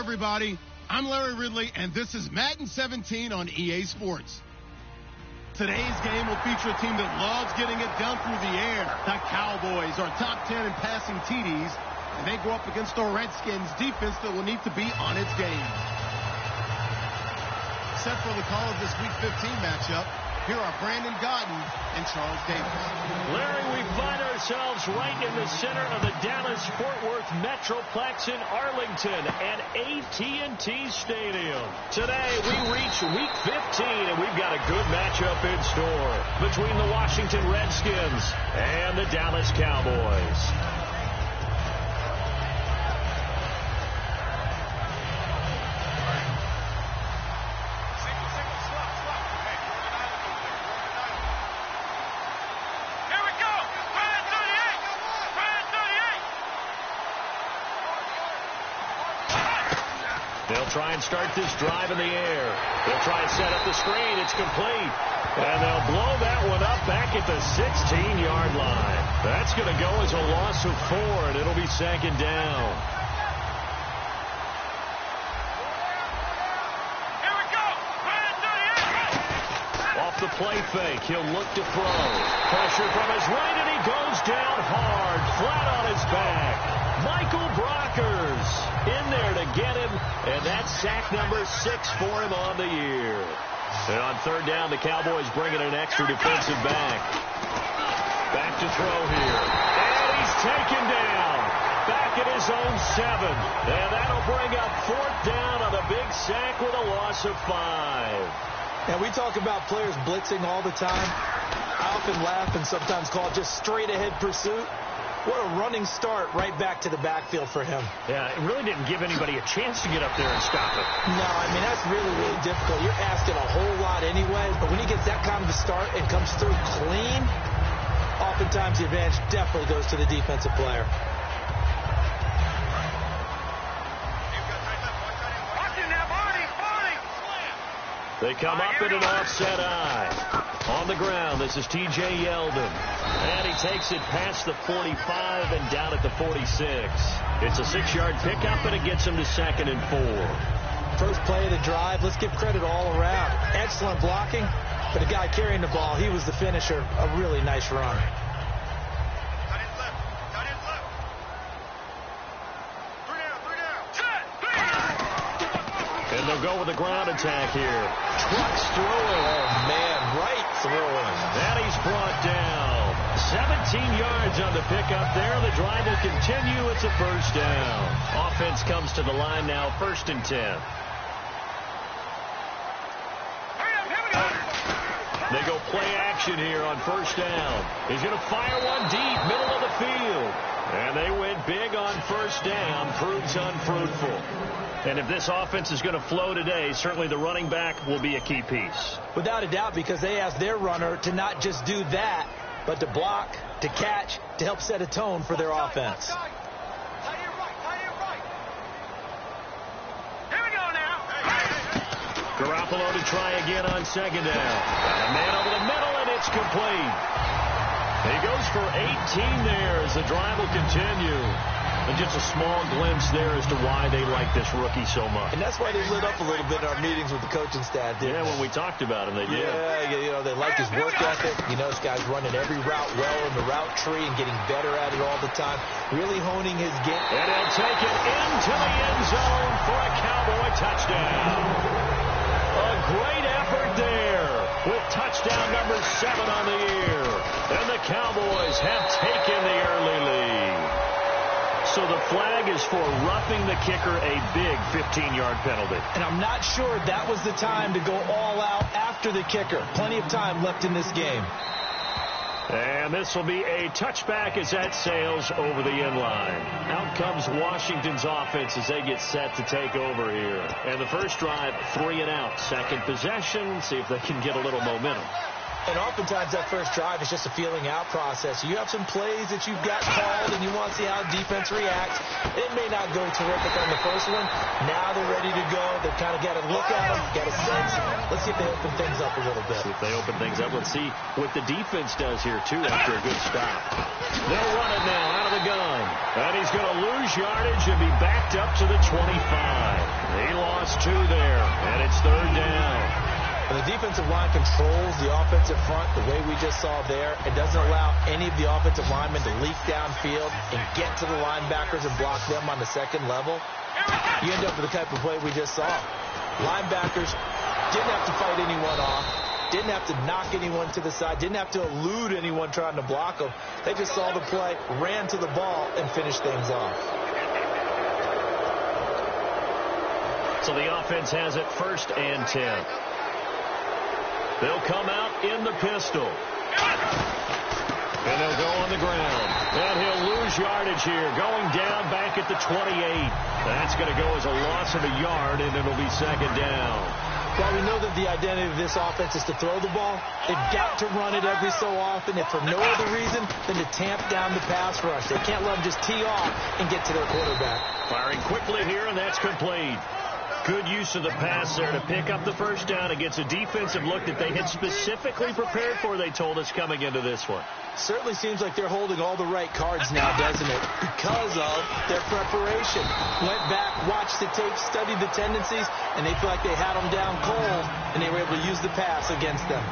everybody. I'm Larry Ridley, and this is Madden 17 on EA Sports. Today's game will feature a team that loves getting it done through the air. The Cowboys are top 10 in passing TDs, and they go up against the Redskins defense that will need to be on its game. Set for the call of this Week 15 matchup, here are Brandon Godden and Charles Davis. Larry, we find ourselves right in the center of the Dallas-Fort Worth Metroplex in Arlington and AT&T Stadium. Today, we reach Week 15, and we've got a good matchup in store between the Washington Redskins and the Dallas Cowboys. They'll try and start this drive in the air. They'll try and set up the screen. It's complete. And they'll blow that one up back at the 16-yard line. That's going to go as a loss of 4, and it'll be second down. Here we go. Off the play fake, he'll look to throw. Pressure from his right, and he goes down hard, flat on his back. Michael Brockers in there to get him, and that's sack number 6 for him on the year. And on third down, the Cowboys bringing an extra defensive back. Back to throw here. And he's taken down. Back at his own 7. And that'll bring up fourth down on a big sack with a loss of 5. And we talk about players blitzing all the time. I often laugh and sometimes call it just straight-ahead pursuit. What a running start right back to the backfield for him. Yeah, it really didn't give anybody a chance to get up there and stop it. No, I mean, that's really, really difficult. You're asking a whole lot anyway, but when he gets that kind of a start and comes through clean, oftentimes the advantage definitely goes to the defensive player. They come up in an offset eye. On the ground, this is T.J. Yeldon. And he takes it past the 45 and down at the 46. It's a 6-yard pickup, and it gets him to 2nd and 4. First play of the drive, let's give credit all around. Excellent blocking, but the guy carrying the ball, he was the finisher. A really nice run. And they'll go with a ground attack here. Trucks through him. Oh, man, right through him. And he's brought down. 17 yards on the pickup there. The drive will continue. It's a first down. Offense comes to the line now, 1st and 10. They go play action here on first down. He's going to fire one deep, middle of the field. And they went big on first down. Proves unfruitful. And if this offense is going to flow today, certainly the running back will be a key piece. Without a doubt, because they asked their runner to not just do that, but to block, to catch, to help set a tone for their offense. Here we go now. Garoppolo to try again on second down. And a man over the middle, and it's complete. He goes for 18 there as the drive will continue. And just a small glimpse there as to why they like this rookie so much. And that's why they lit up a little bit in our meetings with the coaching staff, didn't they? When we talked about him, they did. Yeah, you know, they like his work ethic. You know, this guy's running every route well in the route tree and getting better at it all the time. Really honing his game. And he'll take it into the end zone for a Cowboy touchdown. A great effort there with touchdown number 7 on the year. And the Cowboys have taken the early lead. So the flag is for roughing the kicker, a big 15-yard penalty. And I'm not sure that was the time to go all out after the kicker. Plenty of time left in this game. And this will be a touchback as that sails over the end line. Out comes Washington's offense as they get set to take over here. And the first drive, 3 and out. Second possession, see if they can get a little momentum. And oftentimes that first drive is just a feeling out process. You have some plays that you've got called and you want to see how defense reacts. It may not go terrific on the first one. Now they're ready to go. They've kind of got to look at them, got a sense. Let's see if they open things up a little bit. See if they open things up. Let's see what the defense does here, too, after a good stop. They'll run it now out of the gun. And he's going to lose yardage and be backed up to the 25. He lost 2 there, and it's 3rd down. When the defensive line controls the offensive front the way we just saw there, it doesn't allow any of the offensive linemen to leak downfield and get to the linebackers and block them on the second level. You end up with the type of play we just saw. Linebackers didn't have to fight anyone off, didn't have to knock anyone to the side, didn't have to elude anyone trying to block them. They just saw the play, ran to the ball, and finished things off. So the offense has it 1st and 10. They'll come out in the pistol. And they'll go on the ground. And he'll lose yardage here, going down back at the 28. That's going to go as a loss of a yard, and it'll be 2nd down. While we know that the identity of this offense is to throw the ball, they've got to run it every so often, if for no other reason than to tamp down the pass rush. They can't let them just tee off and get to their quarterback. Firing quickly here, and that's complete. Good use of the pass there to pick up the 1st down against a defensive look that they had specifically prepared for, they told us, coming into this one. Certainly seems like they're holding all the right cards now, doesn't it? Because of their preparation. Went back, watched the tape, studied the tendencies, and they feel like they had them down cold, and they were able to use the pass against them.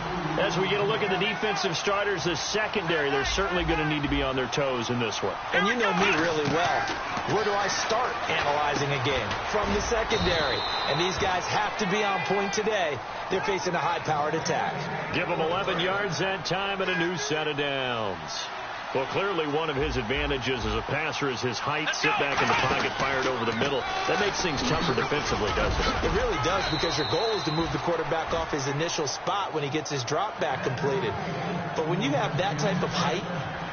As we get a look at the defensive starters, the secondary, they're certainly going to need to be on their toes in this one. And you know me really well. Where do I start analyzing a game? From the secondary. And these guys have to be on point today. They're facing a high-powered attack. Give them 11 yards that time and a new set of downs. Well, clearly one of his advantages as a passer is his height. Sit back in the pocket, fired over the middle. That makes things tougher defensively, doesn't it? It really does, because your goal is to move the quarterback off his initial spot when he gets his drop back completed. But when you have that type of height,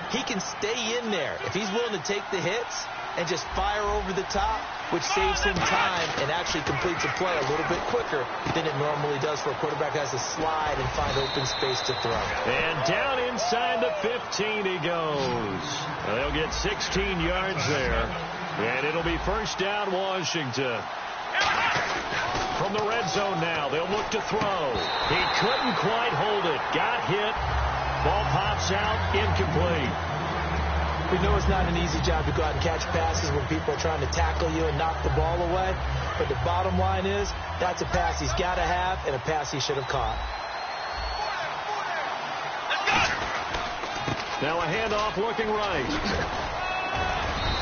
he can stay in there. If he's willing to take the hits and just fire over the top, which saves him time and actually completes a play a little bit quicker than it normally does for a quarterback who has to slide and find open space to throw. And down inside the 15 he goes. They'll get 16 yards there. And it'll be 1st down, Washington. From the red zone now, they'll look to throw. He couldn't quite hold it. Got hit. Ball pops out, incomplete. We know it's not an easy job to go out and catch passes when people are trying to tackle you and knock the ball away. But the bottom line is, that's a pass he's got to have and a pass he should have caught. Now a handoff looking right.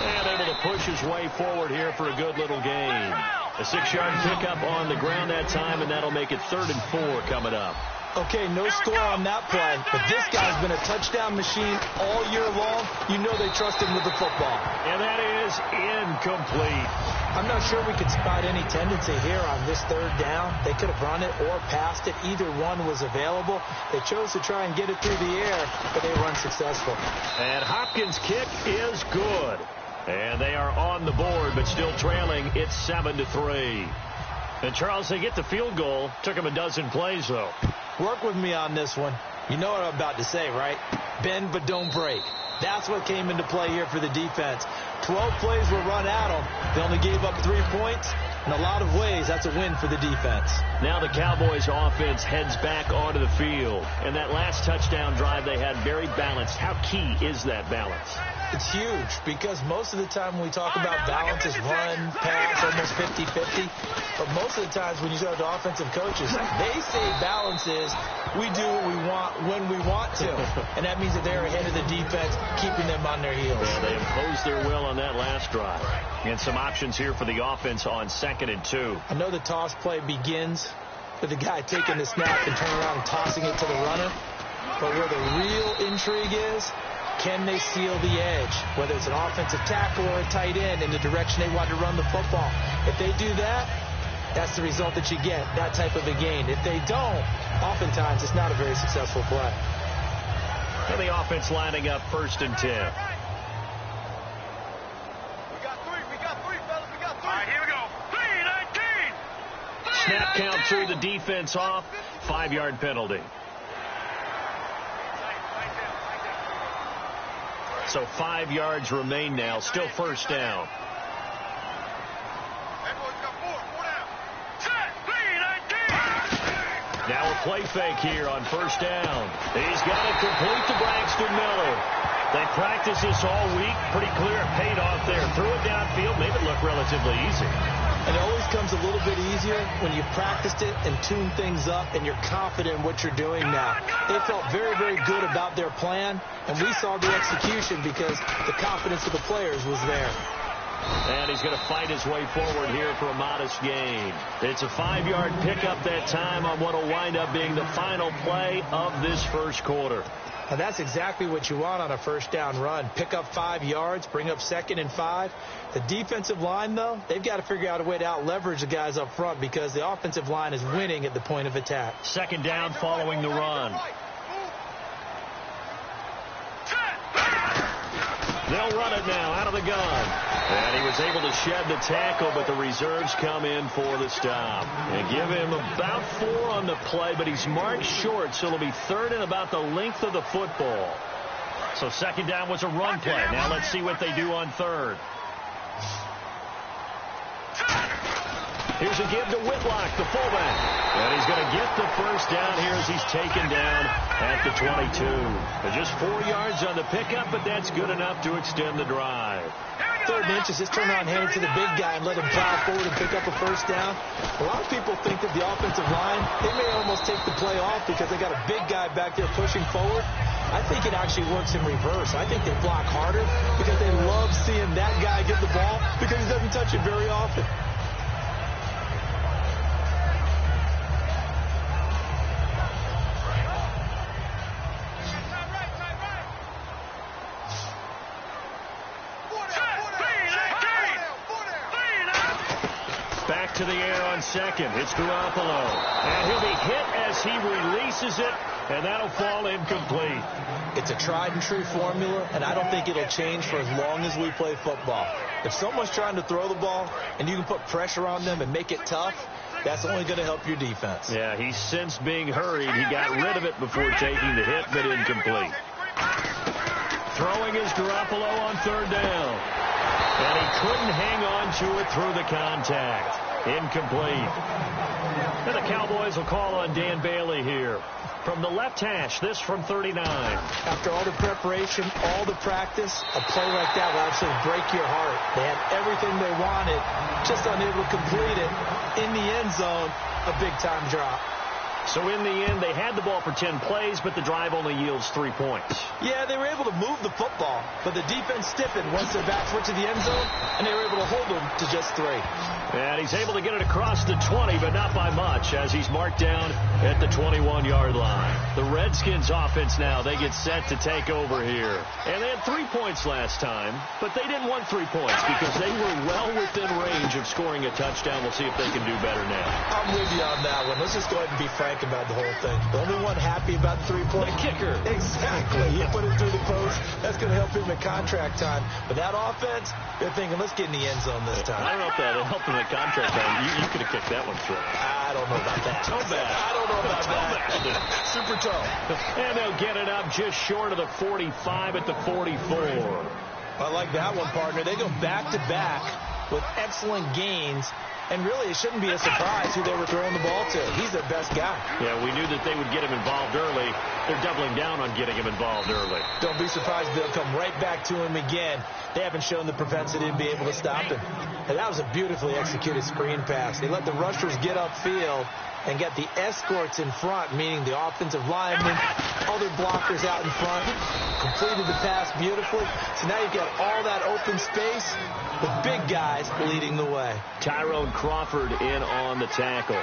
And able to push his way forward here for a good little gain. A 6-yard pickup on the ground that time, and that'll make it 3rd and 4 coming up. Okay, no score on that play, but this guy's been a touchdown machine all year long. You know they trust him with the football. And that is incomplete. I'm not sure we could spot any tendency here on this 3rd down. They could have run it or passed it. Either one was available. They chose to try and get it through the air, but they were unsuccessful. And Hopkins' kick is good. And they are on the board, but still trailing. It's 7-3. And, Charles, they get the field goal. Took them a dozen plays, though. Work with me on this one. You know what I'm about to say, right? Bend but don't break. That's what came into play here for the defense. 12 plays were run at them. They only gave up 3 points. In a lot of ways, that's a win for the defense. Now the Cowboys offense heads back onto the field. And that last touchdown drive they had very balanced. How key is that balance? It's huge, because most of the time when we talk about balance is run, pass, almost 50-50. But most of the times when you talk to offensive coaches, they say balance is we do what we want when we want to. And that means that they're ahead of the defense, keeping them on their heels. Yeah, they imposed their will on that last drive. And some options here for the offense on 2nd and 2. I know the toss play begins with the guy taking the snap and turning around and tossing it to the runner. But where the real intrigue is, can they seal the edge, whether it's an offensive tackle or a tight end, in the direction they want to run the football? If they do that, that's the result that you get, that type of a gain. If they don't, oftentimes it's not a very successful play. And the offense lining up 1st and 10. We got three, fellas. We got 3. All right, here we go. 3-19. Snap count threw the defense off. 5-yard penalty. So 5 yards remain now. Still first down. Now a play fake here on first down. He's got it complete to Braxton Miller. They practiced this all week. Pretty clear it paid off there. Threw it downfield. Made it look relatively easy. And it always comes a little bit easier when you've practiced it and tuned things up and you're confident in what you're doing now. They felt very, very good about their plan, and we saw the execution because the confidence of the players was there. And he's going to fight his way forward here for a modest gain. It's a 5-yard pickup that time on what will wind up being the final play of this first quarter. And that's exactly what you want on a first down run. Pick up 5 yards, bring up 2nd and 5. The defensive line, though, they've got to figure out a way to out-leverage the guys up front because the offensive line is winning at the point of attack. Second down following the run. They'll run it now out of the gun. And he was able to shed the tackle, but the reserves come in for the stop. And give him about 4 on the play, but he's marked short, so it'll be 3rd and about the length of the football. So second down was a run play. Now let's see what they do on 3rd. Here's a give to Whitlock, the fullback. And he's going to get the first down here as he's taken down at the 22. Just 4 yards on the pickup, but that's good enough to extend the drive. 3rd and inches, just turn around, hand it to the big guy and let him plow forward and pick up a first down. A lot of people think that the offensive line, they may almost take the play off because they got a big guy back there pushing forward. I think it actually works in reverse. I think they block harder because they love seeing that guy get the ball because he doesn't touch it very often. Back to the air on second. It's Garoppolo. And he'll be hit as he releases it, and that'll fall incomplete. It's a tried-and-true formula, and I don't think it'll change for as long as we play football. If someone's trying to throw the ball and you can put pressure on them and make it tough, that's only going to help your defense. Yeah, he's since being hurried. He got rid of it before taking the hit, but incomplete. Throwing is Garoppolo on 3rd down. And he couldn't hang on to it through the contact. Incomplete. And the Cowboys will call on Dan Bailey here. From the left hash, this from 39. After all the preparation, all the practice, a play like that will absolutely break your heart. They had everything they wanted, just unable to complete it. In the end zone, a big-time drop. So in the end, they had the ball for 10 plays, but the drive only yields 3 points. Yeah, they were able to move the football, but the defense stiffened once their backs went to the end zone, and they were able to hold them to just 3. And he's able to get it across the 20, but not by much, as he's marked down at the 21-yard line. The Redskins offense now, they get set to take over here. And they had 3 points last time, but they didn't want 3 points because they were well within range of scoring a touchdown. We'll see if they can do better now. I'm with you on that one. Let's just go ahead and be frank about the whole thing. The only one happy about the 3-point. The kicker. Exactly. He put it through the post. That's going to help him at contract time. But that offense, they're thinking, let's get in the end zone this time. I don't know if that helped him at contract time. You could have kicked that one through. I don't know about that. So bad. I don't know about that. Super tough. And they'll get it up just short of the 45 at the 44. I like that one, partner. They go back-to-back with excellent gains. And really, it shouldn't be a surprise who they were throwing the ball to. He's their best guy. Yeah, we knew that they would get him involved early. They're doubling down on getting him involved early. Don't be surprised they'll come right back to him again. They haven't shown the propensity to be able to stop him. And that was a beautifully executed screen pass. They let the rushers get upfield and get the escorts in front, meaning the offensive linemen, other blockers out in front, completed the pass beautifully. So now you've got all that open space with big guys leading the way. Tyrone Crawford in on the tackle.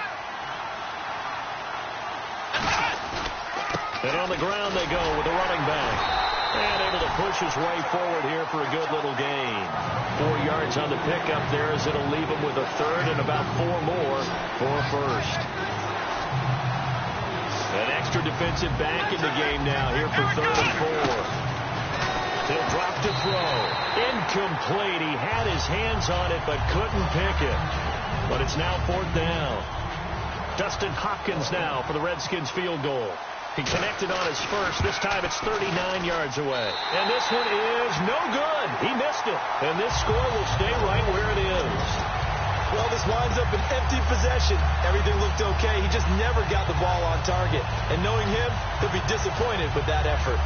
And on the ground they go with the running back. And able to push his way forward here for a good little gain. 4 yards on the pickup there as it'll leave him with a 3rd and about 4 more for a first. An extra defensive back in the game now here for 3rd and 4. He'll drop to throw. Incomplete. He had his hands on it but couldn't pick it. But it's now 4th down. Dustin Hopkins now for the Redskins field goal. He connected on his first. This time it's 39 yards away. And this one is no good. He missed it. And this score will stay right where it is. Well, this winds up an empty possession. Everything looked okay. He just never got the ball on target. And knowing him, he'll be disappointed with that effort.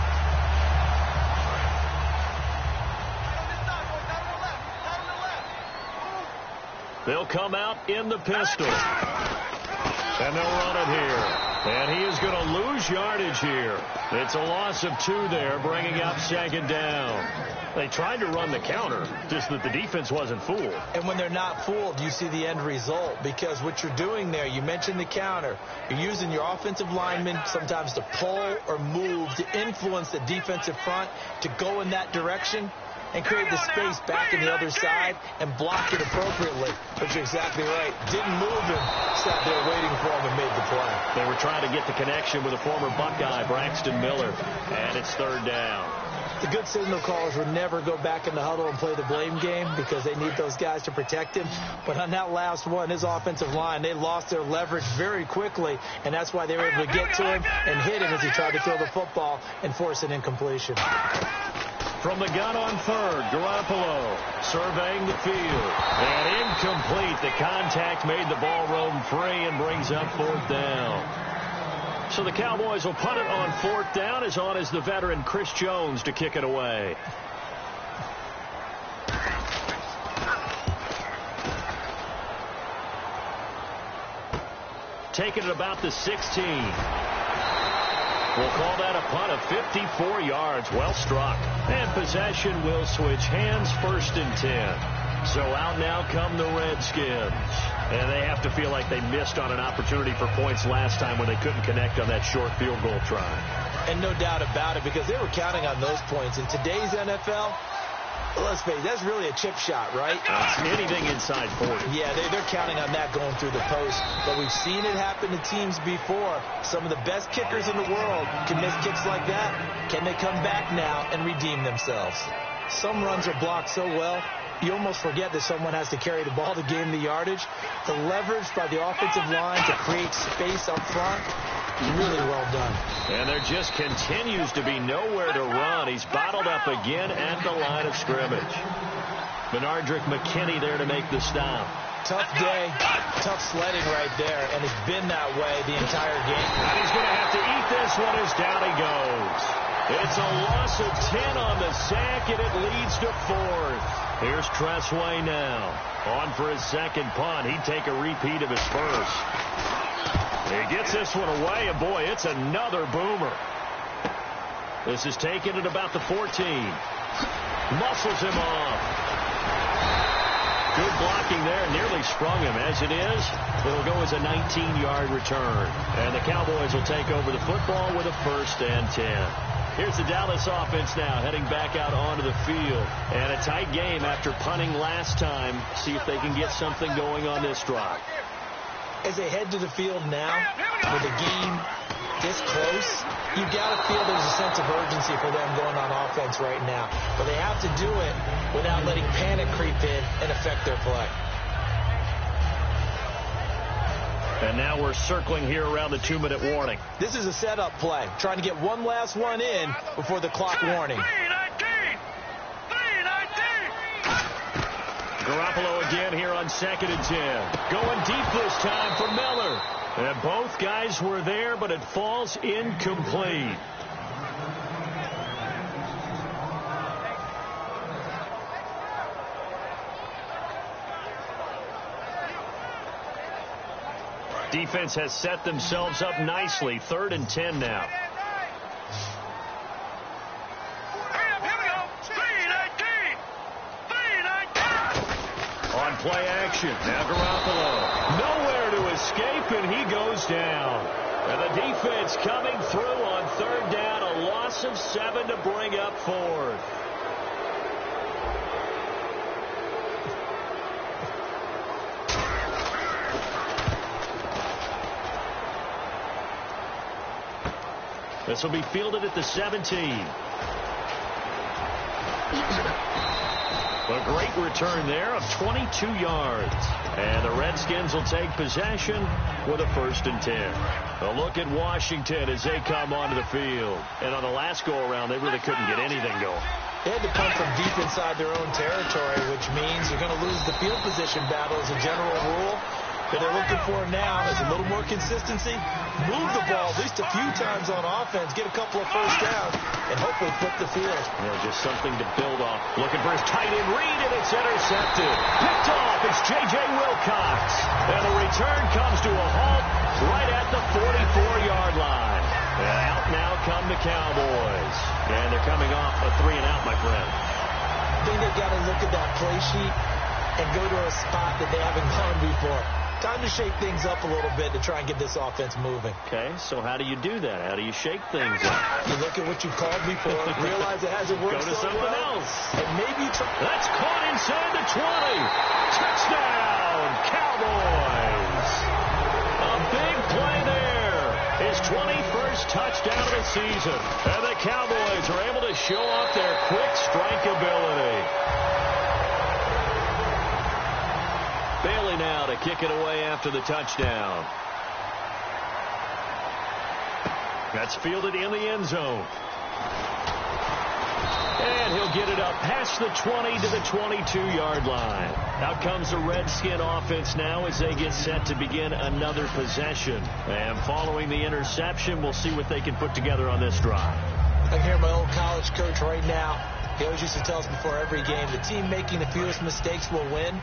They'll come out in the pistol. And they'll run it here. And he is going to lose yardage here. It's a loss of 2 there, bringing up second down. They tried to run the counter, just that the defense wasn't fooled. And when they're not fooled, you see the end result. Because what you're doing there, you mentioned the counter. You're using your offensive linemen sometimes to pull or move to influence the defensive front to go in that direction and create the space back in the other side and block it appropriately. But you're exactly right. Didn't move him. Sat there waiting for him and made the play. They were trying to get the connection with a former Buckeye, Braxton Miller. And it's third down. The good signal callers would never go back in the huddle and play the blame game because they need those guys to protect him. But on that last one, his offensive line, they lost their leverage very quickly, and that's why they were able to get to him and hit him as he tried to throw the football and force an incompletion. From the gun on third, Garoppolo surveying the field. And incomplete. The contact made the ball roam free and brings up fourth down. So the Cowboys will punt it on fourth down. As on is the veteran Chris Jones to kick it away. Taking it about the 16. We'll call that a punt of 54 yards. Well struck. And possession will switch hands, first and 10. So out now come the Redskins. And they have to feel like they missed on an opportunity for points last time when they couldn't connect on that short field goal try. And no doubt about it, because they were counting on those points. In today's NFL, let's face it, that's really a chip shot, right? It's anything inside 40. Yeah, they're counting on that going through the post. But we've seen it happen to teams before. Some of the best kickers in the world can miss kicks like that. Can they come back now and redeem themselves? Some runs are blocked so well, you almost forget that someone has to carry the ball to gain the yardage. The leverage by the offensive line to create space up front, really well done. And there just continues to be nowhere to run. He's bottled up again at the line of scrimmage. Benardrick McKinney there to make the stop. Tough day, tough sledding right there, and it's been that way the entire game. And he's going to have to eat this one as down he goes. It's a loss of 10 on the sack, and it leads to fourth. Here's Tressway now. On for his second punt. He'd take a repeat of his first. He gets this one away, and boy, it's another boomer. This is taken at about the 14. Muscles him off. Good blocking there. Nearly sprung him. As it is, it'll go as a 19-yard return. And the Cowboys will take over the football with a first and 10. Here's the Dallas offense now heading back out onto the field. And a tight game after punting last time. See if they can get something going on this drive. As they head to the field now, with the game this close, you got to feel there's a sense of urgency for them going on offense right now. But they have to do it without letting panic creep in and affect their play. And now we're circling here around the 2-minute warning. This is a setup play, trying to get one last one in before the clock warning. Garoppolo again here on 2nd and 10. Going deep this time for Miller. And both guys were there, but it falls incomplete. Defense has set themselves up nicely. 3rd and 10 now. On play action. Now Garoppolo. Nowhere to escape, and he goes down. And the defense coming through on 3rd down. A loss of 7 to bring up 4th. This will be fielded at the 17. A great return there of 22 yards. And the Redskins will take possession with a 1st and 10. A look at Washington as they come onto the field. And on the last go-around, they really couldn't get anything going. They had to come from deep inside their own territory, which means you're going to lose the field position battle as a general rule. What they're looking for now is a little more consistency, move the ball at least a few times on offense, get a couple of first downs, and hopefully flip the field. Just something to build off. Looking for his tight end read, and it's intercepted. Picked off. It's J.J. Wilcox. And the return comes to a halt right at the 44-yard line. And out now come the Cowboys. And they're coming off a 3-and-out, my friend. I think they've got to look at that play sheet and go to a spot that they haven't gone before. Time to shake things up a little bit to try and get this offense moving. Okay, so how do you do that? How do you shake things up? You look at what you called before, realize it hasn't worked so well. Go to something else. And maybe you try. That's caught inside the 20. Touchdown, Cowboys. A big play there. His 21st touchdown of the season. And the Cowboys are able to show off their quick strike ability. Bailey now to kick it away after the touchdown. That's fielded in the end zone. And he'll get it up past the 20 to the 22-yard line. Out comes the Redskin offense now as they get set to begin another possession. And following the interception, we'll see what they can put together on this drive. I can hear my old college coach right now. He always used to tell us before every game, the team making the fewest mistakes will win.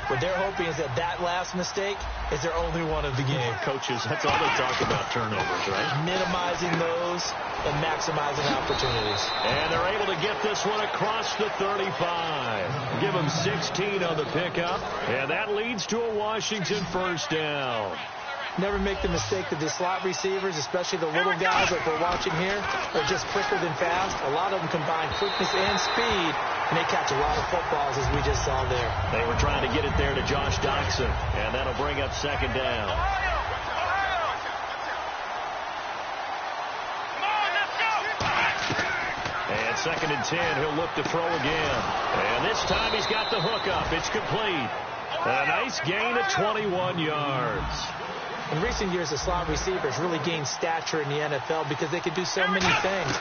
What they're hoping is that last mistake is their only one of the game. Coaches, that's all they talk about, turnovers, right? Minimizing those and maximizing opportunities. And they're able to get this one across the 35. Give them 16 on the pickup, and that leads to a Washington 1st down. Never make the mistake that the slot receivers, especially the little guys like we're watching here, are just quicker than fast. A lot of them combine quickness and speed, and they catch a lot of footballs, as we just saw there. They were trying to get it there to Josh Doxson, and that'll bring up 2nd down. And 2nd and 10, he'll look to throw again. And this time he's got the hook up. It's complete. A nice gain of 21 yards. In recent years, the slot receivers really gained stature in the NFL because they can do so many things.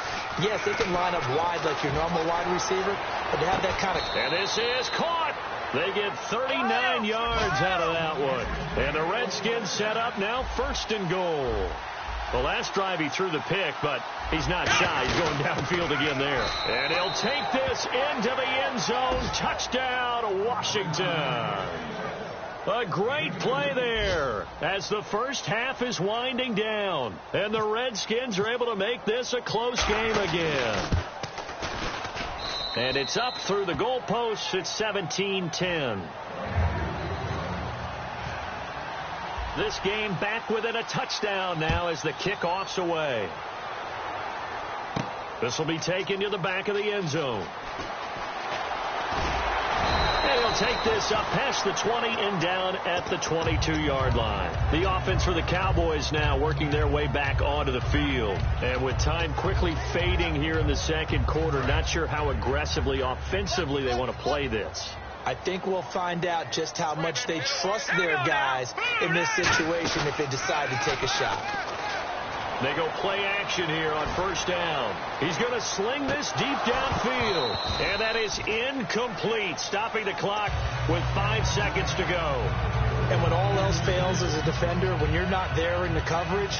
Yes, they can line up wide like your normal wide receiver, but to have that kind of... And this is caught. They get 39 yards out of that one. And the Redskins set up now 1st and goal. The last drive he threw the pick, but he's not shy. He's going downfield again there. And he'll take this into the end zone. Touchdown, Washington. A great play there as the first half is winding down. And the Redskins are able to make this a close game again. And it's up through the goalposts. It's 17-10. This game back within a touchdown now as the kickoff's away. This will be taken to the back of the end zone. And he'll take this up past the 20 and down at the 22-yard line. The offense for the Cowboys now working their way back onto the field. And with time quickly fading here in the 2nd quarter, not sure how aggressively, offensively they want to play this. I think we'll find out just how much they trust their guys in this situation if they decide to take a shot. They go play action here on 1st down. He's going to sling this deep downfield. And that is incomplete, stopping the clock with 5 seconds to go. And when all else fails as a defender, when you're not there in the coverage,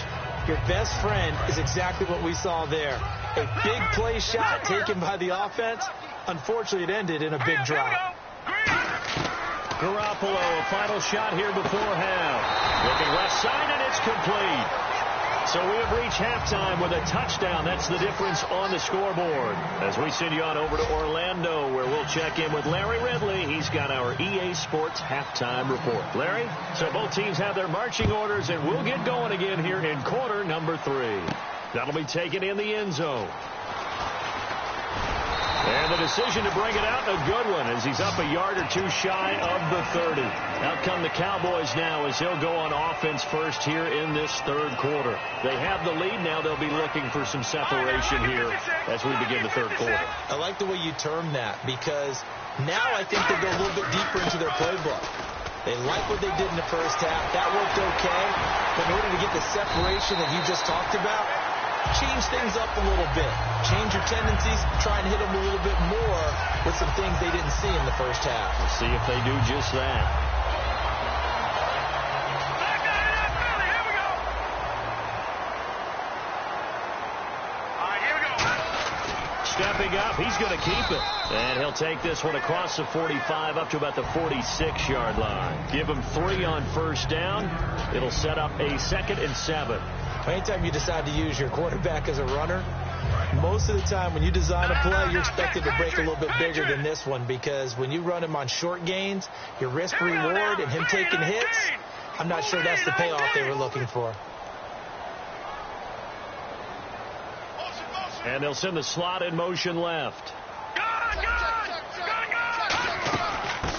your best friend is exactly what we saw there. A big play shot taken by the offense. Unfortunately, it ended in a big drop. Garoppolo, a final shot here before half. Looking left side, and it's complete. So we have reached halftime with a touchdown. That's the difference on the scoreboard. As we send you on over to Orlando, where we'll check in with Larry Ridley. He's got our EA Sports halftime report. Larry, so both teams have their marching orders, and we'll get going again here in quarter number 3. That'll be taken in the end zone. And the decision to bring it out, a good one, as he's up a yard or two shy of the 30. Out come the Cowboys now as they'll go on offense first here in this 3rd quarter. They have the lead. Now they'll be looking for some separation here as we begin the 3rd quarter. I like the way you term that because now I think they go a little bit deeper into their playbook. They like what they did in the first half. That worked okay. But in order to get the separation that you just talked about, change things up a little bit. Change your tendencies. Try and hit them a little bit more with some things they didn't see in the first half. We'll see if they do just that. Stepping up, he's going to keep it. And he'll take this one across the 45 up to about the 46-yard line. Give him 3 on first down. It'll set up a 2nd and 7. Anytime you decide to use your quarterback as a runner, most of the time when you design a play, you're expected to break a little bit bigger than this one, because when you run him on short gains, your risk reward and him taking hits, I'm not sure that's the payoff they were looking for. And they'll send the slot in motion left.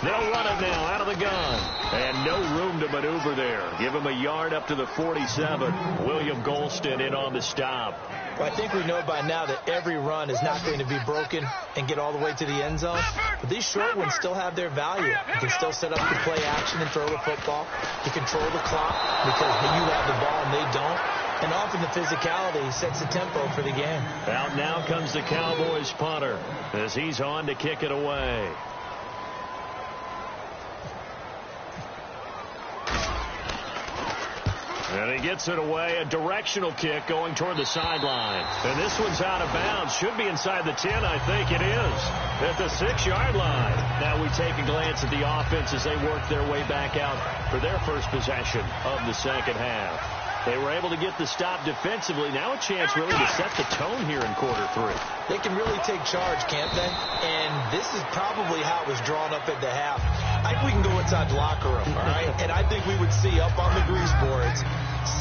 They'll run it now out of the gun. And no room to maneuver there. Give him a yard up to the 47. William Golston in on the stop. Well, I think we know by now that every run is not going to be broken and get all the way to the end zone. But these short ones still have their value. You can still set up the play action and throw the football. You control the clock because you have the ball and they don't. And often the physicality sets the tempo for the game. Out now comes the Cowboys punter as he's on to kick it away. And he gets it away. A directional kick going toward the sideline. And this one's out of bounds. Should be inside the 10, I think it is. At the 6-yard line. Now we take a glance at the offense as they work their way back out for their first possession of the second half. They were able to get the stop defensively. Now a chance really to set the tone here in quarter 3. They can really take charge, can't they? And this is probably how it was drawn up at the half. I think we can go inside the locker room, all right? And I think we would see up on the grease boards,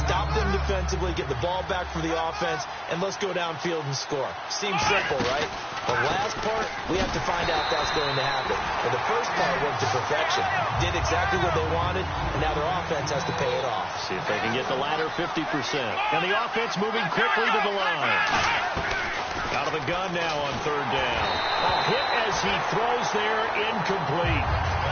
stop them defensively, get the ball back for the offense, and let's go downfield and score. Seems simple, right? The last part, we have to find out if that's going to happen. But the first part worked to perfection. Did exactly what they wanted, and now their offense has to pay it off. See if they can get the latter 50%. And the offense moving quickly to the line. Out of the gun now on third down. A hit as he throws there, incomplete.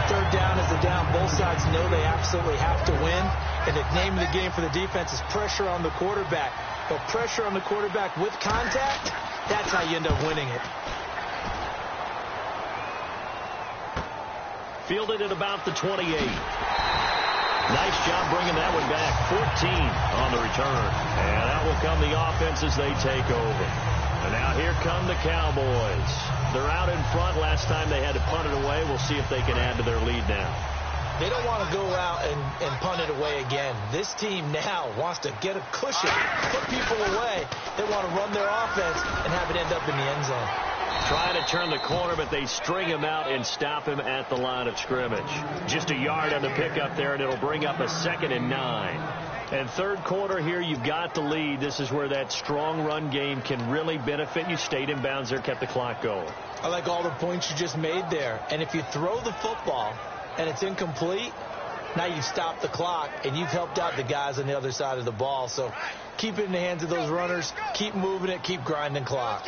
Third down is the down. Both sides know they absolutely have to win. And the name of the game for the defense is pressure on the quarterback. But pressure on the quarterback with contact, that's how you end up winning it. Fielded at about the 28. Nice job bringing that one back. 14 on the return. And that will come the offense as they take over. And now here come the Cowboys. They're out in front. Last time they had to punt it away. We'll see if they can add to their lead now. They don't want to go out and punt it away again. This team now wants to get a cushion, put people away. They want to run their offense and have it end up in the end zone. Trying to turn the corner, but they string him out and stop him at the line of scrimmage. Just a yard on the pickup there, and it'll bring up a 2nd and 9. And third quarter here, you've got the lead. This is where that strong run game can really benefit you. Stayed in bounds there, kept the clock going. I like all the points you just made there. And if you throw the football and it's incomplete, now you've stopped the clock and you've helped out the guys on the other side of the ball. So keep it in the hands of those runners. Keep moving it. Keep grinding clock.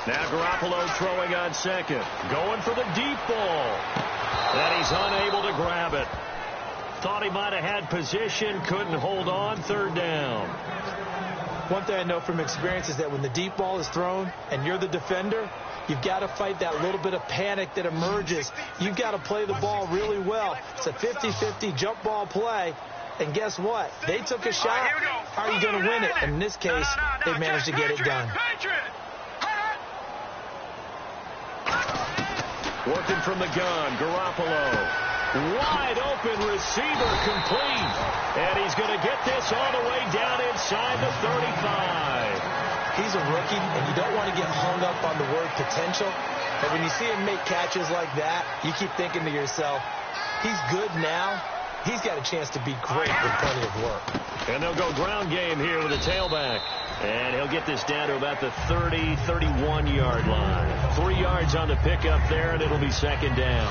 Now Garoppolo throwing on second. Going for the deep ball. And he's unable to grab it. Thought he might have had position. Couldn't hold on. Third down. One thing I know from experience is that when the deep ball is thrown and you're the defender, you've got to fight that little bit of panic that emerges. You've got to play the ball really well. It's a 50-50 jump ball play. And guess what? They took a shot. How are you going to win it? And in this case, they managed to get it done. Working from the gun, Garoppolo. Wide open receiver complete. And he's going to get this all the way down inside the 35. He's a rookie, and you don't want to get hung up on the word potential. But when you see him make catches like that, you keep thinking to yourself, he's good now. He's got a chance to be great with plenty of work. And they'll go ground game here with a tailback. And he'll get this down to about the 30, 31-yard line. 3 yards on the pickup there, and it'll be second down.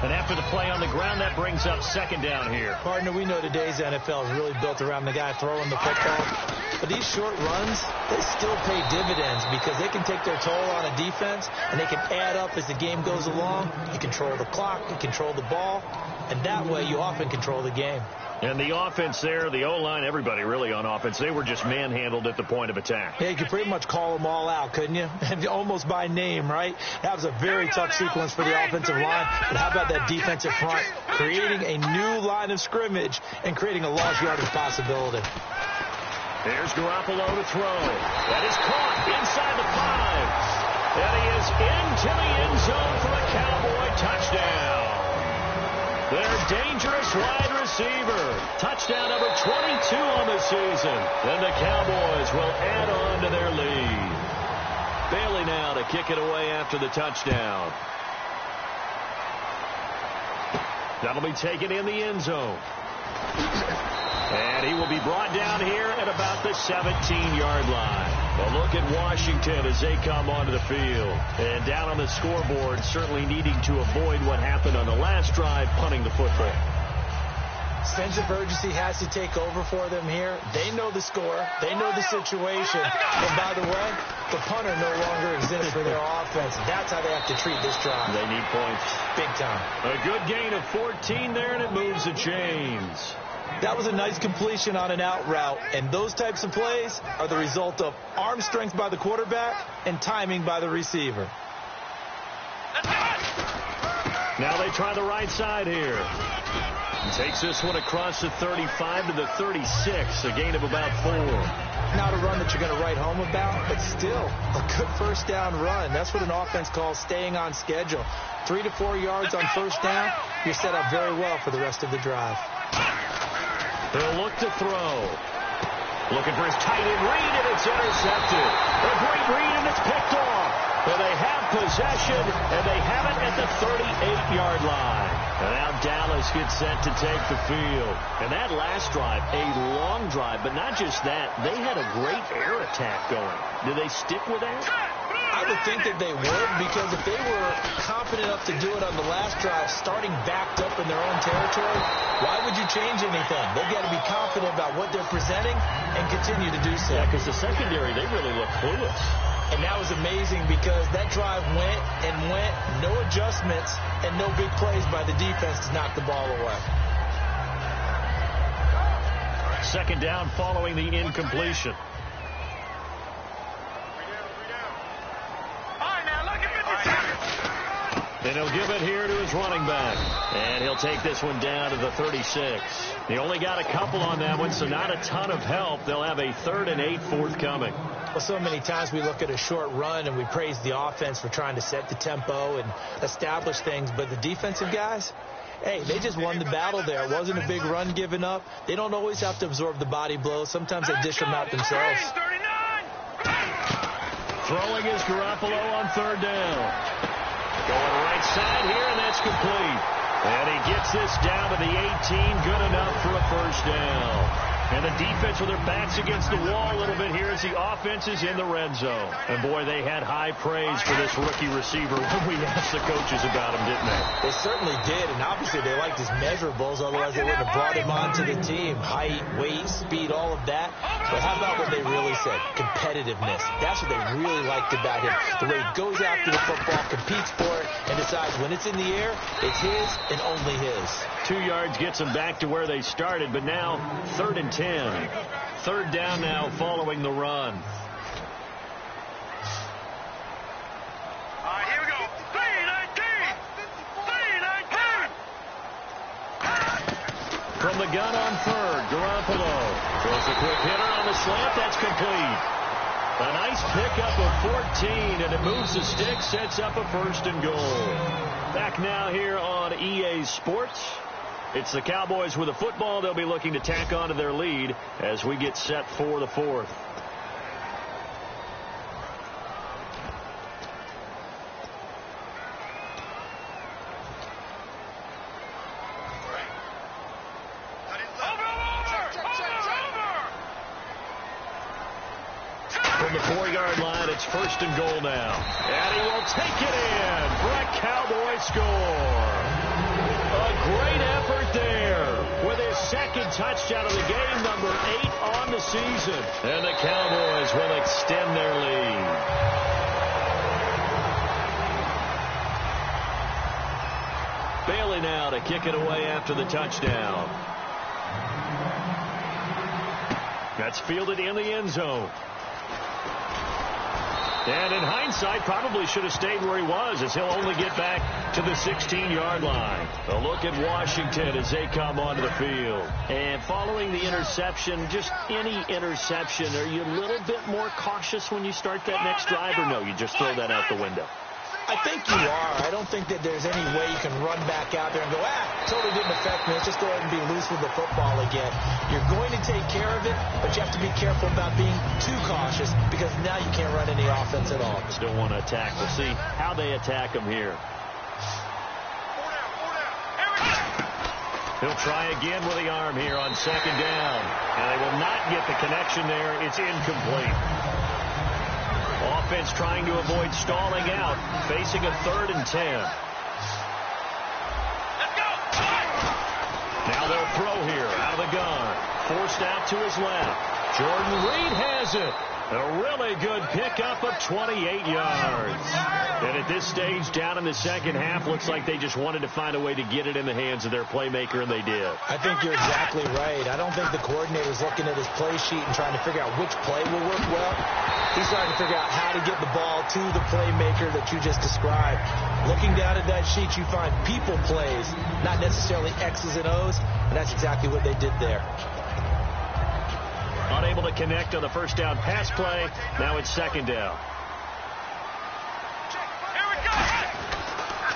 And after the play on the ground, that brings up second down here. Partner, we know today's NFL is really built around the guy throwing the football. But these short runs, they still pay dividends because they can take their toll on a defense, and they can add up as the game goes along. You control the clock, you control the ball, and that way you often control the game. And the offense there, the O-line, everybody really on offense, they were just manhandled at the point of attack. Yeah, you could pretty much call them all out, couldn't you? And almost by name, right? That was a very tough sequence for the offensive line. But how about that defensive front? Creating a new line of scrimmage and creating a large yardage possibility. Here's Garoppolo to throw. That is caught inside the 5. And he is into the end zone for a Cowboy touchdown. Their dangerous wide receiver. Touchdown number 22 on the season. And the Cowboys will add on to their lead. Bailey now to kick it away after the touchdown. That'll be taken in the end zone. And he will be brought down here at about the 17-yard line. A look at Washington as they come onto the field. And down on the scoreboard, certainly needing to avoid what happened on the last drive, punting the football. Sense of urgency has to take over for them here. They know the score. They know the situation. And by the way, the punter no longer exists for their offense. That's how they have to treat this drive. They need points. Big time. A good gain of 14 there, and it moves the chains. That was a nice completion on an out route, and those types of plays are the result of arm strength by the quarterback and timing by the receiver. Now they try the right side here. Takes this one across the 35 to the 36, a gain of about 4. Not a run that you're going to write home about, but still a good first down run. That's what an offense calls staying on schedule. 3 to 4 yards on first down, you're set up very well for the rest of the drive. He'll look to throw. Looking for his tight end read, and it's intercepted. A great read, and it's picked off. And they have possession, and they have it at the 38-yard line. And now Dallas gets set to take the field. And that last drive, a long drive, but not just that. They had a great air attack going. Do they stick with that? I would think that they would, because if they were confident enough to do it on the last drive, starting backed up in their own territory, why would you change anything? They've got to be confident about what they're presenting and continue to do so. Yeah, because the secondary, they really look clueless. And that was amazing because that drive went and went, no adjustments, and no big plays by the defense to knock the ball away. Second down following the incompletion. And he'll give it here to his running back. And he'll take this one down to the 36. He only got a couple on that one, so not a ton of help. They'll have a 3rd and 8 forthcoming. Well, so many times we look at a short run and we praise the offense for trying to set the tempo and establish things. But the defensive guys, hey, they just won the battle there. It wasn't a big run given up. They don't always have to absorb the body blows. Sometimes they dish them out themselves. Throwing is Garoppolo on 3rd down. Going right side here, and that's complete. And he gets this down to the 18, good enough for a first down. And the defense with their backs against the wall a little bit here as the offense is in the red zone. And, boy, they had high praise for this rookie receiver when we asked the coaches about him, didn't they? They certainly did, and obviously they liked his measurables, otherwise they wouldn't have brought him onto the team. Height, weight, speed, all of that. But how about what they really said? Competitiveness. That's what they really liked about him. The way he goes after the football, competes for it, and decides when it's in the air, it's his and only his. 2 yards gets them back to where they started, but now 3rd and 10. 3rd down now following the run. All right, here we go. 3-19. From the gun on 3rd, Garoppolo throws a quick hitter on the slant. That's complete. A nice pickup of 14, and it moves the stick, sets up a 1st and goal. Back now here on EA Sports. It's the Cowboys with a football. They'll be looking to tack on to their lead as we get set for the 4th. From the 4-yard line, it's 1st and goal now. And he will take it in for a Cowboy score. A great effort there with his 2nd touchdown of the game, number 8 on on the season. And the Cowboys will extend their lead. Bailey now to kick it away after the touchdown. That's fielded in the end zone. And in hindsight, probably should have stayed where he was, as he'll only get back to the 16-yard line. A look at Washington as they come onto the field. And following the interception, just any interception, are you a little bit more cautious when you start that next drive, or no, you just throw that out the window? I think you are. I don't think that there's any way you can run back out there and go, totally didn't affect me. Let's just go ahead and be loose with the football again. You're going to take care of it, but you have to be careful about being too cautious, because now you can't run any offense at all. Don't want to attack. We'll see how they attack him here. He'll try again with the arm here on second down. And they will not get the connection there. It's incomplete. Offense trying to avoid stalling out, facing a 3rd and 10. Let's go. Now they'll throw here out of the gun. Forced out to his left. Jordan Reed has it. A really good pickup of 28 yards. And at this stage, down in the second half, looks like they just wanted to find a way to get it in the hands of their playmaker, and they did. I think you're exactly right. I don't think the coordinator's looking at his play sheet and trying to figure out which play will work well. He's trying to figure out how to get the ball to the playmaker that you just described. Looking down at that sheet, you find people plays, not necessarily X's and O's, and that's exactly what they did there. Unable to connect on the first down pass play. Now it's second down.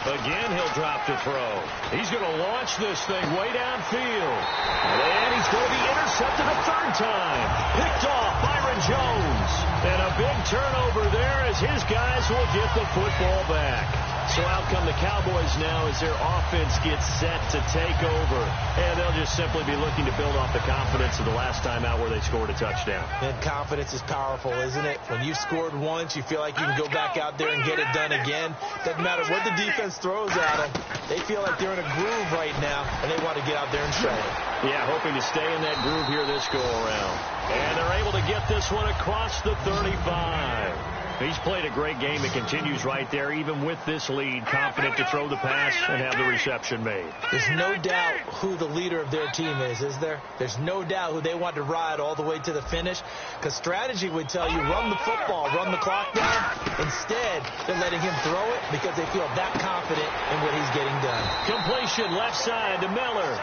Again, he'll drop to throw. He's going to launch this thing way downfield. And he's going to be intercepted a 3rd time. Picked off Byron Jones. And a big turnover there as his guys will get the football back. So out come the Cowboys now as their offense gets set to take over. And they'll just simply be looking to build off the confidence of the last time out where they scored a touchdown. And confidence is powerful, isn't it? When you've scored once, you feel like you can go back out there and get it done again. Doesn't matter what the defense throws at them. They feel like they're in a groove right now, and they want to get out there and show it. Yeah, hoping to stay in that groove here this go-around. And they're able to get this one across the 35. He's played a great game. It continues right there, even with this lead, confident to throw the pass and have the reception made. There's no doubt who the leader of their team is there? There's no doubt who they want to ride all the way to the finish, because strategy would tell you run the football, run the clock down. Instead, they're letting him throw it because they feel that confident in what he's getting done. Completion left side to Miller.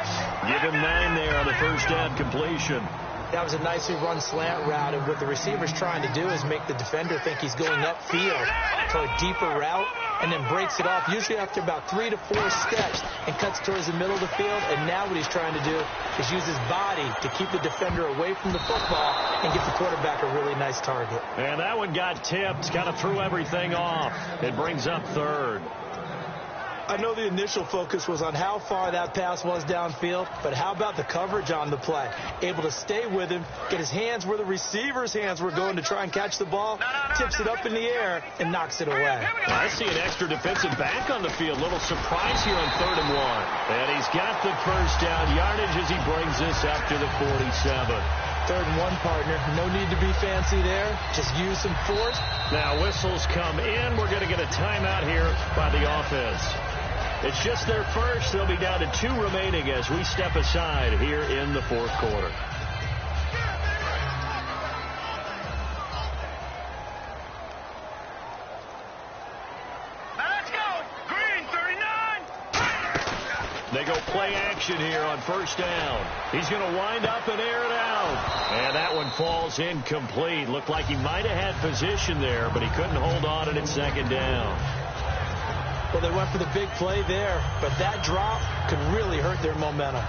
Give him 9 there on the first down completion. That was a nicely run slant route, and what the receiver's trying to do is make the defender think he's going upfield for a deeper route, and then breaks it off, usually after about 3 to 4 steps, and cuts towards the middle of the field. And now what he's trying to do is use his body to keep the defender away from the football and give the quarterback a really nice target. And that one got tipped, kind of threw everything off. It brings up 3rd. I know the initial focus was on how far that pass was downfield, but how about the coverage on the play? Able to stay with him, get his hands where the receiver's hands were going to try and catch the ball, tips it up in the air, and knocks it away. I see an extra defensive back on the field. Little surprise here on 3rd and 1. And he's got the first down yardage as he brings this up to the 47. 3rd and 1, partner. No need to be fancy there. Just use some force. Now whistles come in. We're going to get a timeout here by the offense. It's just their first. They'll be down to 2 remaining as we step aside here in the 4th quarter. Let's go. Green, 39. They go play action here on first down. He's going to wind up and air it out. And that one falls incomplete. Looked like he might have had position there, but he couldn't hold on and it's second down. Well, they went for the big play there, but that drop could really hurt their momentum.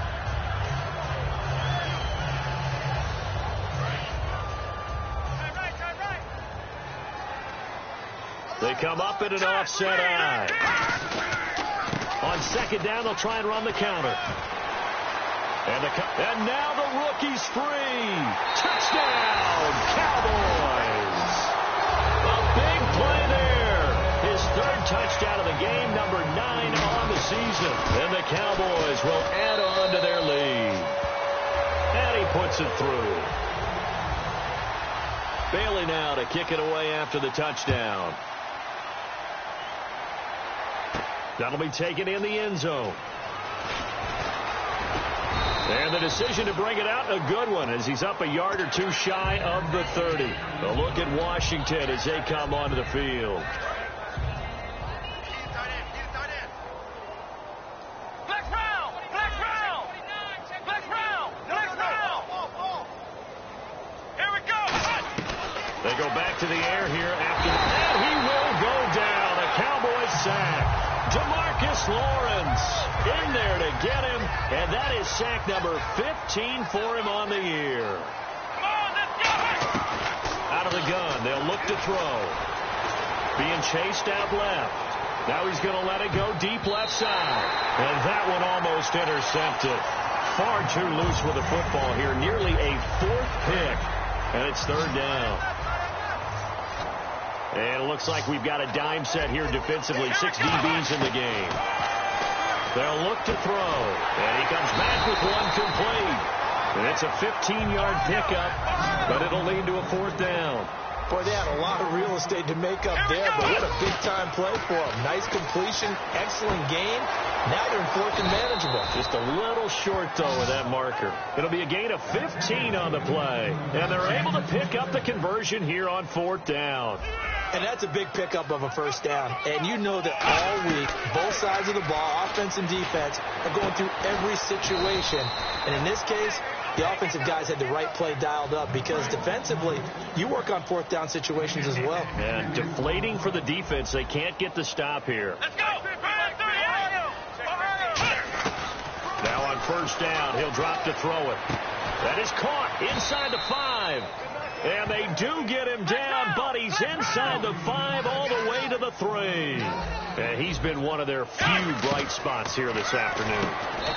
They come up in an offset eye. On second down, they'll try and run the counter. And now the rookie's free. Touchdown, Cowboys. A big play there. His 3rd touchdown of the game, number 9 on the season. And the Cowboys will add on to their lead. And he puts it through. Bailey now to kick it away after the touchdown. That'll be taken in the end zone. And the decision to bring it out, a good one, as he's up a yard or two shy of the 30. A look at Washington as they come onto the field. Here we go. They go back to the air here after that. He will go down. A Cowboys sack. DeMarcus Lawrence in there to get him, and that is sack number 15 for him on the year. Come on, let's go. Out of the gun, they'll look to throw. Being chased out left. Now he's going to let it go deep left side. And that one almost intercepted. Far too loose with the football here. Nearly a fourth pick. And it's third down. And it looks like we've got a dime set here defensively. 6 DBs in the game. They'll look to throw. And he comes back with one complete. And it's a 15-yard pickup, but it'll lead to a fourth down. Boy, they had a lot of real estate to make up there, but what a big-time play for them. Nice completion, excellent gain. Now they're in fourth and manageable. Just a little short, though, with that marker. It'll be a gain of 15 on the play. And they're able to pick up the conversion here on fourth down. And that's a big pickup of a first down. And you know that all week, both sides of the ball, offense and defense, are going through every situation. And in this case, the offensive guys had the right play dialed up because defensively, you work on fourth down situations as well. And deflating for the defense. They can't get the stop here. Let's go. Now on first down, he'll drop to throw it. That is caught inside the 5. And they do get him down, but he's inside the 5 all the way to the 3. And he's been one of their few bright spots here this afternoon.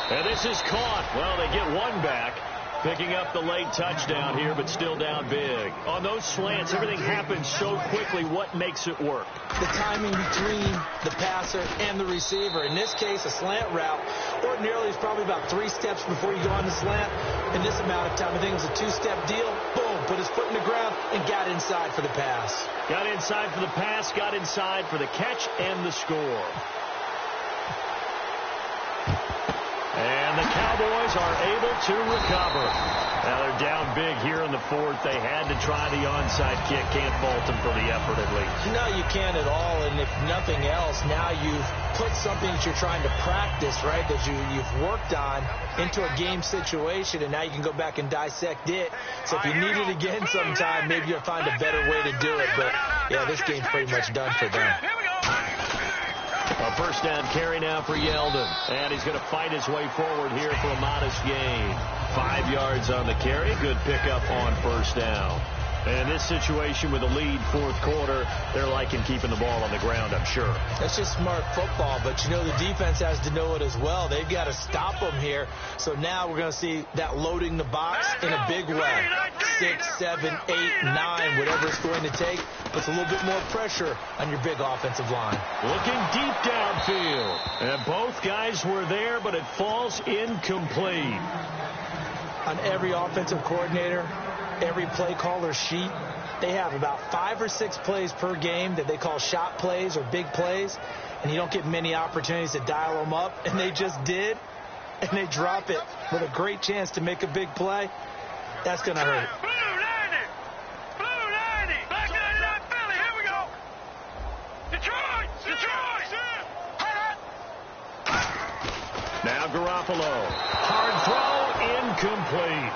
And this is caught. Well, they get one back. Picking up the late touchdown here, but still down big. On those slants, everything happens so quickly. What makes it work? The timing between the passer and the receiver. In this case, a slant route ordinarily is probably about 3 steps before you go on the slant. In this amount of time, I think it's a 2-step deal. Boom, put his foot in the ground and got inside for the pass. Got inside for the pass, got inside for the catch and the score. And the Cowboys are able to recover. Now they're down big here in the fourth. They had to try the onside kick. Can't fault them for the effort at least. No, you can't at all. And if nothing else, now you've put something that you're trying to practice, right, that you've worked on into a game situation, and now you can go back and dissect it. So if you need it again sometime, maybe you'll find a better way to do it. But, yeah, this game's pretty much done for them. A first down carry now for Yeldon. And he's going to fight his way forward here for a modest gain. 5 yards on the carry. Good pickup on first down. And in this situation with a lead fourth quarter, they're liking keeping the ball on the ground, I'm sure. That's just smart football, but you know the defense has to know it as well. They've got to stop them here. So now we're going to see that loading the box in a big way. 6, 7, 8, 9, whatever it's going to take. Puts a little bit more pressure on your big offensive line. Looking deep downfield. And both guys were there, but it falls incomplete. On every offensive coordinator, every play caller sheet, they have about 5 or 6 plays per game that they call shot plays or big plays, and you don't get many opportunities to dial them up, and they just did, and they drop it with a great chance to make a big play. That's going to hurt. Blue 90, back 99 Philly, here we go. Detroit. Now Garoppolo, hard throw, incomplete.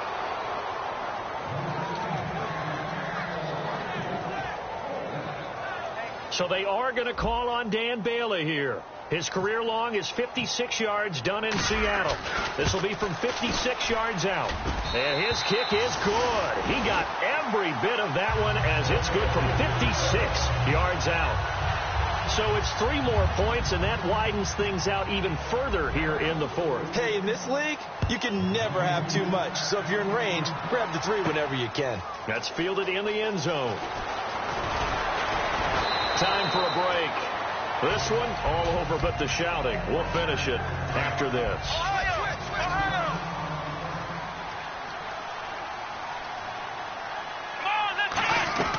So they are going to call on Dan Bailey here. His career long is 56 yards done in Seattle. This will be from 56 yards out. And his kick is good. He got every bit of that one as it's good from 56 yards out. So it's 3 more points, and that widens things out even further here in the fourth. Hey, in this league, you can never have too much. So if you're in range, grab the 3 whenever you can. That's fielded in the end zone. Time for a break. This one, all over but the shouting. We'll finish it after this. Come on, let's go.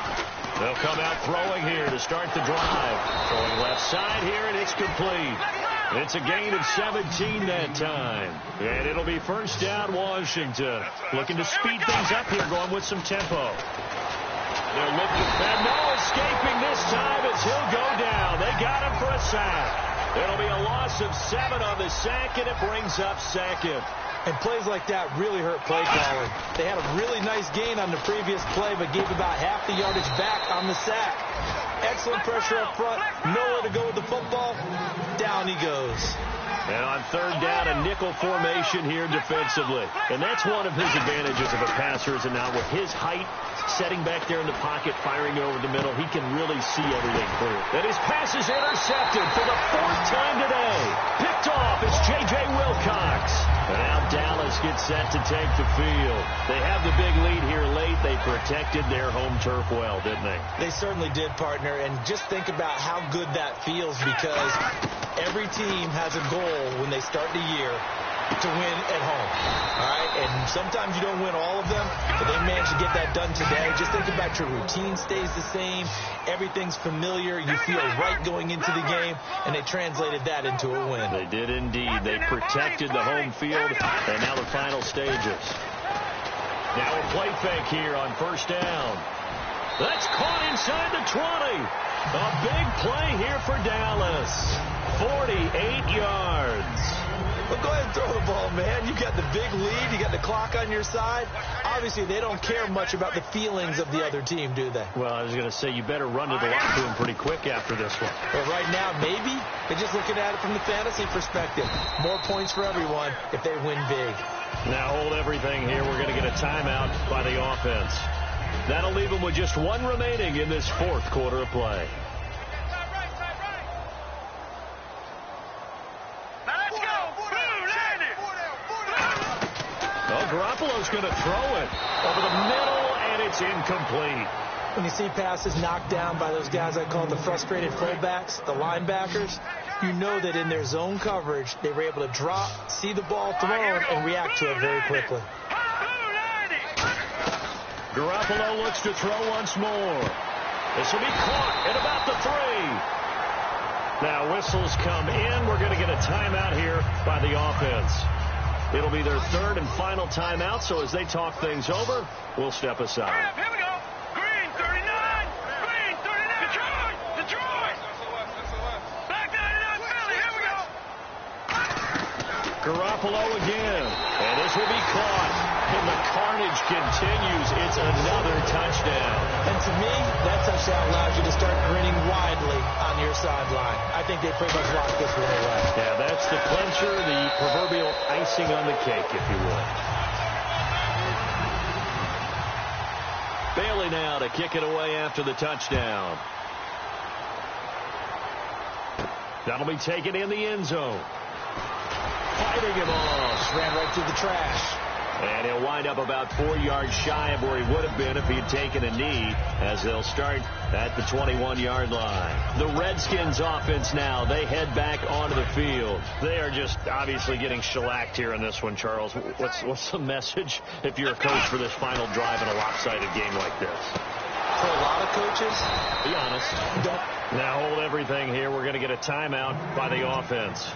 They'll come out throwing here to start the drive. Throwing left side here, and it's complete. It's a gain of 17 that time. And it'll be first down, Washington. Looking to speed things up here, going with some tempo. They're looking, and no escaping this time as he'll go down. They got him for a sack. It'll be a loss of 7 on the sack, and it brings up second. And plays like that really hurt play calling. They had a really nice gain on the previous play, but gave about half the yardage back on the sack. Excellent pressure up front. Nowhere to go with the football. Down he goes. And on third down, a nickel formation here defensively. And that's one of his advantages of a passer, is now with his height, setting back there in the pocket, firing over the middle, he can really see everything clear. And his pass is intercepted for the 4th time today. Picked off is J.J. Wilcox. And now Dallas gets set to take the field. They have the big lead here late. They protected their home turf well, didn't they? They certainly did, partner. And just think about how good that feels, because every team has a goal when they start the year to win at home. All right? And sometimes you don't win all of them, but they managed to get that done today. Just think about your routine stays the same. Everything's familiar. You feel right going into the game, and they translated that into a win. They did indeed. They protected the home field, and now the final stages. Now a play fake here on first down. That's caught inside the 20. A big play here for Dallas. 48 yards. Well, go ahead and throw the ball, man. You got the big lead. You got the clock on your side. Obviously, they don't care much about the feelings of the other team, do they? Well, I was going to say, you better run to the locker room pretty quick after this one. Well, right now, maybe. They're just looking at it from the fantasy perspective. More points for everyone if they win big. Now hold everything here. We're going to get a timeout by the offense. That'll leave them with just 1 remaining in this 4th quarter of play. Garoppolo's going to throw it over the middle, and it's incomplete. When you see passes knocked down by those guys I call the frustrated fullbacks, the linebackers, you know that in their zone coverage, they were able to drop, see the ball thrown, and react to it very quickly. Garoppolo looks to throw once more. This will be caught at about the 3. Now whistles come in. We're going to get a timeout here by the offense. It'll be their 3rd and final timeout, so as they talk things over, we'll step aside. Here we go. Green, 39. Green, 39. Detroit. Back 99, Philly. Here we go. Garoppolo again. And this will be caught. And the carnage continues. It's another touchdown. And to me, that touchdown allows you to start grinning widely on your sideline. I think they pretty much locked this one away. Yeah, that's the clincher, the proverbial icing on the cake, if you will. Bailey now to kick it away after the touchdown. That'll be taken in the end zone. Fighting him off. Just ran right through the trash. And he'll wind up about 4 yards shy of where he would have been if he had taken a knee, as they'll start at the 21-yard line. The Redskins offense now, they head back onto the field. They are just obviously getting shellacked here in this one, Charles. What's the message if you're a coach for this final drive in a lopsided game like this? For a lot of coaches, be honest, Now hold everything here. We're going to get a timeout by the offense.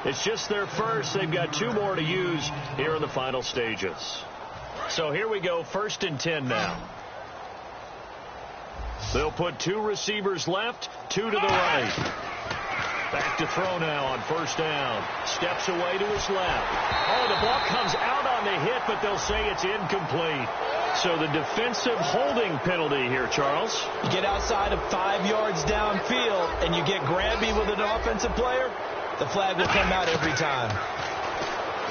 It's just their first. They've got 2 more to use here in the final stages. So here we go, 1st and 10 now. They'll put 2 receivers left, 2 to the right. Back to throw now on first down. Steps away to his left. Oh, the ball comes out on the hit, but they'll say it's incomplete. So the defensive holding penalty here, Charles. You get outside of 5 yards downfield and you get grabby with an offensive player, the flag will come out every time.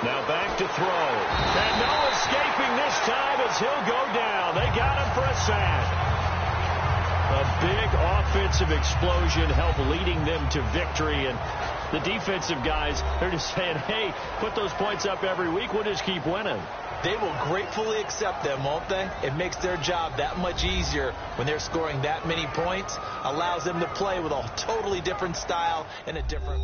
Now back to throw. And no escaping this time as he'll go down. They got him for a sack. A big offensive explosion helped leading them to victory. And the defensive guys, they're just saying, hey, put those points up every week. We'll just keep winning. They will gratefully accept them, won't they? It makes their job that much easier when they're scoring that many points. Allows them to play with a totally different style and a different...